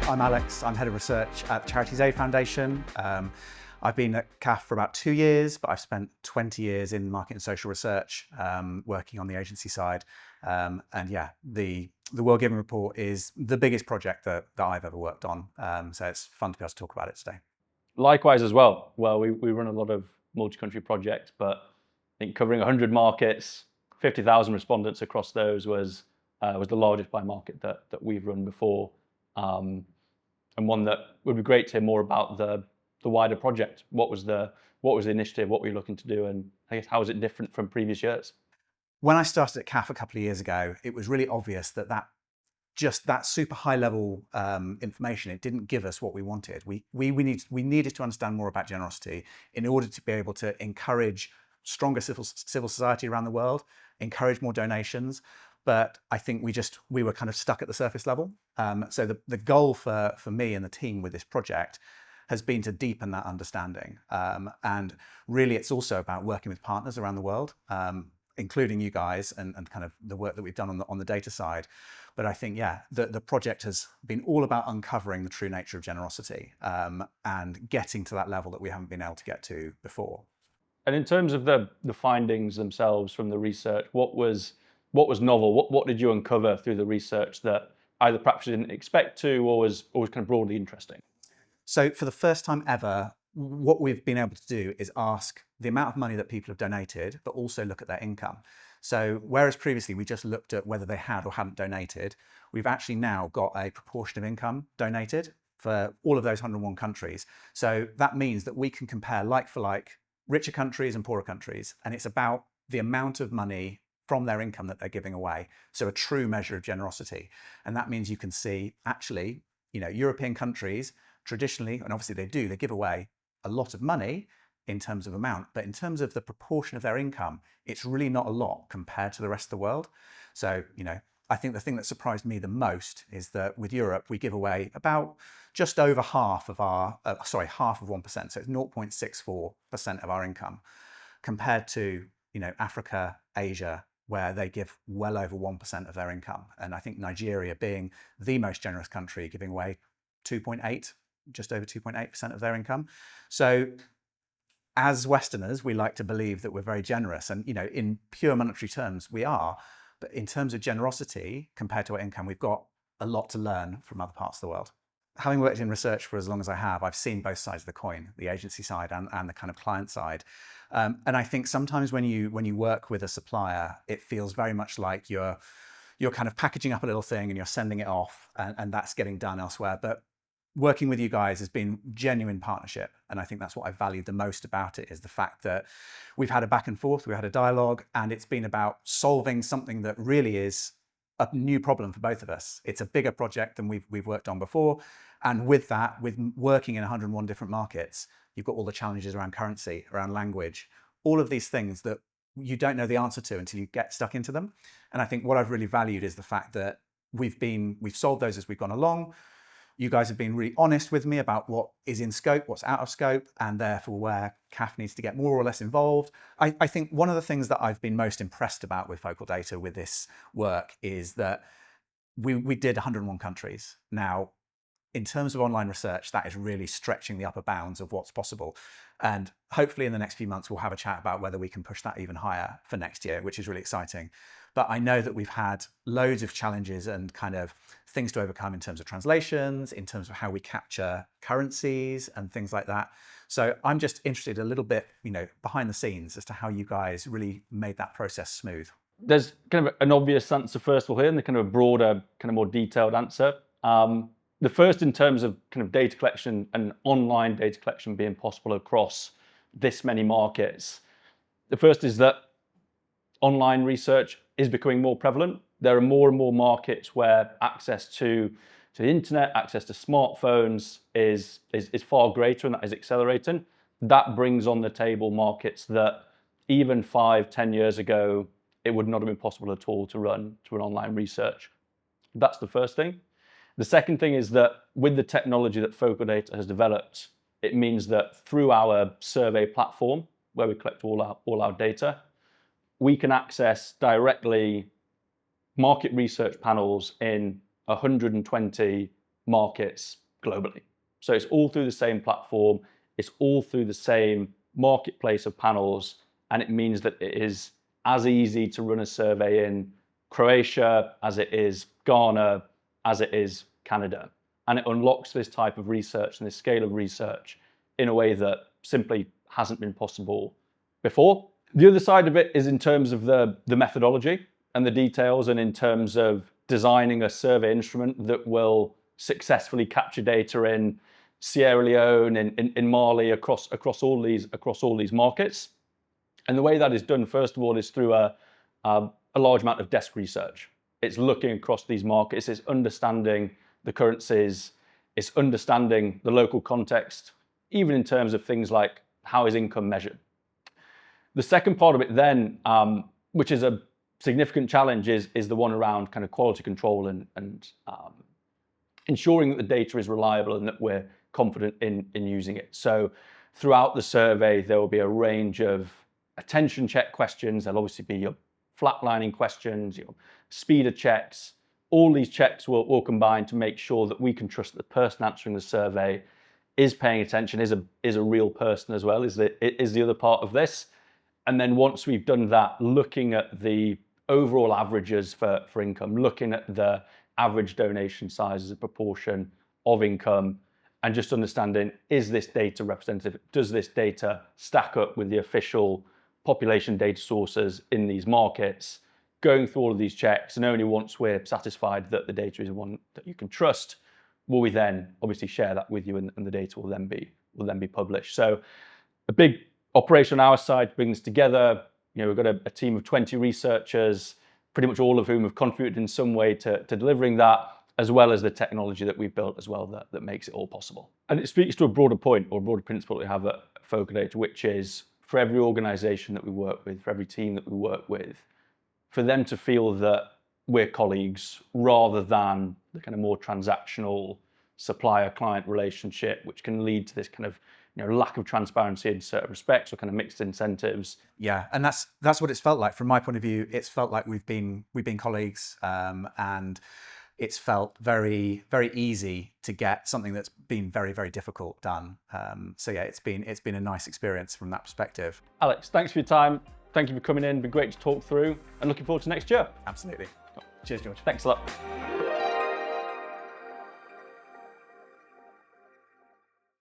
I'm Alex, I'm Head of Research at the Charities Aid Foundation. I've been at CAF for about 2 years, but I've spent 20 years in market and social research, working on the agency side. And yeah, the World Giving Report is the biggest project that I've ever worked on. So it's fun to be able to talk about it today. Likewise as well. Well, we run a lot of multi-country projects, but I think covering 100 markets, 50,000 respondents across those was the largest by market that we've run before. And one that would be great to hear more about the wider project. What was the initiative? What were you looking to do? And I guess how is it different from previous years? When I started at CAF a couple of years ago, it was really obvious that super high level information, it didn't give us what we wanted. We needed to understand more about generosity in order to be able to encourage stronger civil society around the world, encourage more donations. But I think we were kind of stuck at the surface level. So the goal for me and the team with this project has been to deepen that understanding. And really it's also about working with partners around the world, including you guys and kind of the work that we've done on the data side. But I think, yeah, the project has been all about uncovering the true nature of generosity and getting to that level that we haven't been able to get to before. And in terms of the findings themselves from the research, what was novel? What did you uncover through the research that either perhaps you didn't expect to or was kind of broadly interesting? So for the first time ever, what we've been able to do is ask the amount of money that people have donated, but also look at their income. So whereas previously we just looked at whether they had or hadn't donated, we've actually now got a proportion of income donated for all of those 101 countries. So that means that we can compare like for like richer countries and poorer countries. And it's about the amount of money from their income that they're giving away. So a true measure of generosity. And that means you can see actually, European countries traditionally, and obviously they give away a lot of money in terms of amount, but in terms of the proportion of their income, it's really not a lot compared to the rest of the world. So, I think the thing that surprised me the most is that with Europe, we give away about just over half of 1%. So it's 0.64% of our income compared to, Africa, Asia, where they give well over 1% of their income. And I think Nigeria being the most generous country, giving away just over 2.8% of their income. So as Westerners, we like to believe that we're very generous. And, in pure monetary terms, we are. But in terms of generosity, compared to our income, we've got a lot to learn from other parts of the world. Having worked in research for as long as I have, I've seen both sides of the coin, the agency side and the kind of client side. And I think sometimes when you work with a supplier, it feels very much like you're kind of packaging up a little thing and you're sending it off and that's getting done elsewhere. But working with you guys has been genuine partnership. And I think that's what I valued the most about it, is the fact that we've had a back and forth, we had a dialogue, and it's been about solving something that really is a new problem for both of us. It's a bigger project than we've worked on before. And with that, with working in 101 different markets, you've got all the challenges around currency, around language, all of these things that you don't know the answer to until you get stuck into them. And I think what I've really valued is the fact that we've solved those as we've gone along. You guys have been really honest with me about what is in scope, what's out of scope, and therefore where CAF needs to get more or less involved. I think one of the things that I've been most impressed about with Focaldata with this work is that we did 101 countries. Now, in terms of online research, that is really stretching the upper bounds of what's possible. And hopefully in the next few months, we'll have a chat about whether we can push that even higher for next year, which is really exciting. But I know that we've had loads of challenges and kind of things to overcome in terms of translations, in terms of how we capture currencies and things like that. So I'm just interested a little bit, behind the scenes as to how you guys really made that process smooth. There's kind of an obvious answer first of all here, and the kind of a broader, kind of more detailed answer. The first, in terms of kind of data collection and online data collection being possible across this many markets. The first is that online research is becoming more prevalent. There are more and more markets where access to the internet, access to smartphones is far greater, and that is accelerating. That brings on the table markets that even 5-10 years ago, it would not have been possible at all to run online research. That's the first thing. The second thing is that with the technology that Focaldata has developed, it means that through our survey platform, where we collect all our data, we can access directly market research panels in 120 markets globally. So it's all through the same platform, it's all through the same marketplace of panels, and it means that it is as easy to run a survey in Croatia as it is Ghana, as it is Canada. And it unlocks this type of research and this scale of research in a way that simply hasn't been possible before. The other side of it is in terms of the methodology and the details, and in terms of designing a survey instrument that will successfully capture data in Sierra Leone, in Mali, across all these markets. And the way that is done, first of all, is through a large amount of desk research. It's looking across these markets, it's understanding the currencies, it's understanding the local context, even in terms of things like how is income measured. The second part of it then, which is a significant challenge, is the one around kind of quality control and ensuring that the data is reliable and that we're confident in using it. So throughout the survey, there will be a range of attention check questions. There'll obviously be your flatlining questions, your speeder checks. All these checks will combine to make sure that we can trust that the person answering the survey is paying attention, is a real person as well, is the other part of this. And then once we've done that, looking at the overall averages for income, looking at the average donation size as a proportion of income, and just understanding, is this data representative? Does this data stack up with the official population data sources in these markets? Going through all of these checks, and only once we're satisfied that the data is one that you can trust, will we then obviously share that with you, and the data will then be published. So a big operation on our side to bring this together. We've got a team of 20 researchers, pretty much all of whom have contributed in some way to delivering that, as well as the technology that we've built as well that makes it all possible. And it speaks to a broader point, or a broader principle that we have at Focaldata, which is for every organization that we work with, for every team that we work with, for them to feel that we're colleagues rather than the kind of more transactional supplier-client relationship, which can lead to this kind of lack of transparency in certain respects, or kind of mixed incentives. Yeah, and that's what it's felt like from my point of view. It's felt like we've been colleagues, and it's felt very, very easy to get something that's been very, very difficult done. So yeah, it's been a nice experience from that perspective. Alex, thanks for your time. Thank you for coming in. It's been great to talk through, and looking forward to next year. Absolutely. Cheers, George. Thanks a lot.